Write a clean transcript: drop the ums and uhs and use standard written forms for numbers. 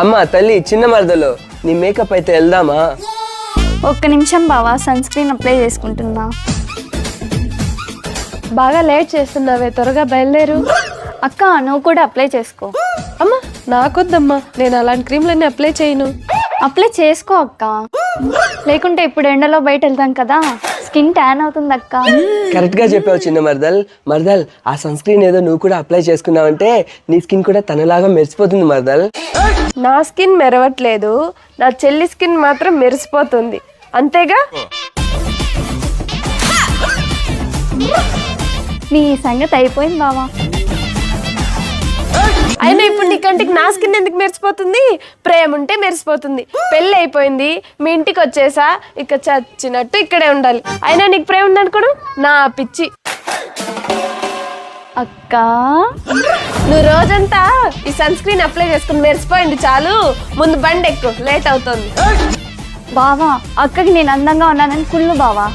అమ్మా తల్లి చిన్న మరదలు నీ మేకప్ అయితే వెళ్దామా? ఒక్క నిమిషం బావా, సన్ స్క్రీన్ అప్లై చేసుకుంటున్నా. బాగా లేట్ చేస్తున్నావే, త్వరగా బయలుదేరు. అక్క నువ్వు కూడా అప్లై చేసుకో. అమ్మా నాకొద్దమ్మా, నేను అలాంటి క్రీమ్లన్నీ అప్లై చేయను. అప్లై చేసుకో అక్క, లేకుంటే ఇప్పుడు ఎండలో బయట వెళ్తాం కదా, స్కిన్ ట్యాన్ అవుతుంది అక్క. కరెక్ట్ గా చెప్పావు చిన్న మరదల్ ఆ సన్ స్క్రీన్ ఏదో నువ్వు కూడా అప్లై చేసుకున్నావంటే నీ స్కిన్ కూడా తనలాగా మెరిసిపోతుంది మరదల్. నా స్కిన్ మెరవట్లేదు, నా చెల్లి స్కిన్ మాత్రం మెరిసిపోతుంది, అంతేగా? నీ సంగతి అయిపోయింది బావా. అయినా ఇప్పుడు నీ కంటికి నా స్కిన్ ఎందుకు మెరిసిపోతుంది? ప్రేమ ఉంటే మెరిసిపోతుంది. పెళ్ళి అయిపోయింది, మీ ఇంటికి వచ్చేసా, ఇక చచ్చినట్టు ఇక్కడే ఉండాలి. అయినా నీకు ప్రేమ ఉందనుకోవడం నా పిచ్చి. అక్క నువ్వు రోజంతా ఈ సన్ స్క్రీన్ అప్లై చేసుకుని మెరిసిపోయింది చాలు, ముందు బండి ఎక్కు, లేట్ అవుతుంది. బావా అక్కకి నేను అందంగా ఉన్నానని కుళ్ళు బావా.